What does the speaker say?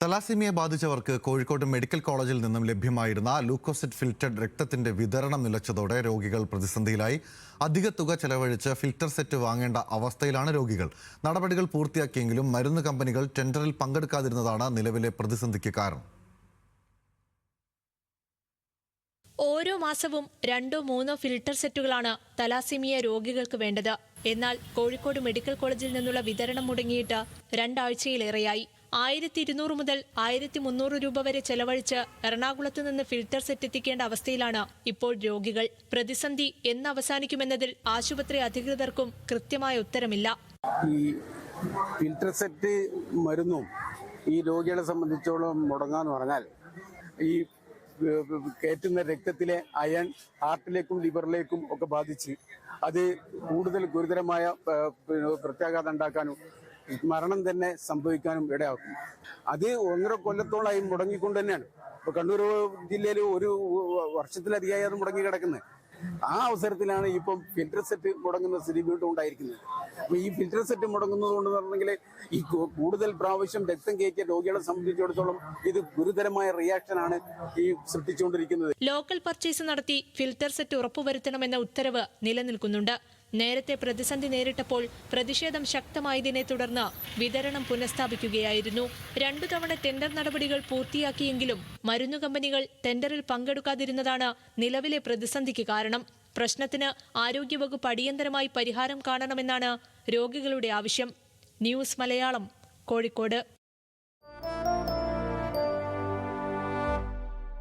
തലാസീമിയെ ബാധിച്ചവർക്ക് Kozhikode medical കോളേജിൽ നിന്നും ലഭ്യമായിരുന്ന ലൂക്കോസിറ്റ് filtered രക്തത്തിന്റെ വിതരണം നിലച്ചതോടെ രോഗികൾ പ്രതിസന്ധിയിലായി. അധിക തുക ചെലവഴിച്ച് ഫിൽറ്റർ സെറ്റ് വാങ്ങേണ്ട അവസ്ഥയിലാണ് രോഗികൾ. നടപടികൾ പൂർത്തിയാക്കിയെങ്കിലും മരുന്ന് കമ്പനികൾ ടെൻഡറിൽ പങ്കെടുക്കാതിരുന്നതാണ് നിലവിലെ പ്രതിസന്ധിക്ക് കാരണം. ഓരോ മാസവും 2-3 ഫിൽട്ടർ സെറ്റുകളാണ് തലാസീമിയ രോഗികൾക്ക് വേണ്ടത്. എന്നാൽ കോഴിക്കോട് മെഡിക്കൽ കോളേജിൽ നിന്നുള്ള വിതരണം മുടങ്ങിയിട്ട് 2 ആഴ്ചയിലേറെയായി. 1200 മുതൽ 1300 രൂപ വരെ ചെലവഴിച്ച് എറണാകുളത്ത് നിന്ന് ഫിൽട്ടർ സെറ്റ് എത്തിക്കേണ്ട അവസ്ഥയിലാണ് ഇപ്പോൾ രോഗികൾ. പ്രതിസന്ധി എന്ന് അവസാനിക്കുമെന്നതിൽ ആശുപത്രി അധികൃതർക്കും കൃത്യമായ ഉത്തരമില്ല. ഈ ഫിൽട്ടർ സെറ്റ് മരുന്നും ഈ രോഗികളെ സംബന്ധിച്ചോളം മുടങ്ങാന്ന് പറഞ്ഞാൽ ഈ കയറ്റുന്ന രക്തത്തിലെ അയൺ ഹാർട്ടിലേക്കും ലിവറിലേക്കും ഒക്കെ ബാധിച്ച് അത് കൂടുതൽ ഗുരുതരമായ പ്രത്യാഘാതം ഉണ്ടാക്കാനും മരണം തന്നെ സംഭവിക്കാനും ഇടയാക്കും. അത് 1.5 കൊല്ലത്തോളമായി മുടങ്ങിക്കൊണ്ട് തന്നെയാണ്. ഇപ്പൊ കണ്ണൂർ ജില്ലയിൽ ഒരു വർഷത്തിലധികമായി അത് മുടങ്ങി കിടക്കുന്നത്. ആ അവസരത്തിലാണ് ഇപ്പം ഫിൽറ്റർ സെറ്റ് മുടങ്ങുന്ന സ്ഥിതി വീണ്ടും ഉണ്ടായിരിക്കുന്നത്. അപ്പൊ ഈ ഫിൽറ്റർ സെറ്റ് മുടങ്ങുന്നത് കൊണ്ട് പറഞ്ഞെങ്കിൽ ഈ കൂടുതൽ പ്രാവശ്യം രക്തം കയറ്റിയ രോഗികളെ സംബന്ധിച്ചിടത്തോളം ഇത് ഗുരുതരമായ റിയാക്ഷനാണ് ഈ സൃഷ്ടിച്ചുകൊണ്ടിരിക്കുന്നത്. ലോക്കൽ പർച്ചേസ് നടത്തി ഫിൽറ്റർ സെറ്റ് ഉറപ്പുവരുത്തണമെന്ന ഉത്തരവ് നിലനിൽക്കുന്നുണ്ട്. നേരത്തെ പ്രതിസന്ധി നേരിട്ടപ്പോൾ പ്രതിഷേധം ശക്തമായതിനെ തുടർന്ന് വിതരണം പുനഃസ്ഥാപിക്കുകയായിരുന്നു. 2 തവണ ടെൻഡർ നടപടികൾ പൂർത്തിയാക്കിയെങ്കിലും മരുന്നു കമ്പനികൾ ടെൻഡറിൽ പങ്കെടുക്കാതിരുന്നതാണ് നിലവിലെ പ്രതിസന്ധിക്ക് കാരണം. പ്രശ്നത്തിന് ആരോഗ്യവകുപ്പ് അടിയന്തരമായി പരിഹാരം കാണണമെന്നാണ് രോഗികളുടെ ആവശ്യം. ന്യൂസ് മലയാളം, കോഴിക്കോട്.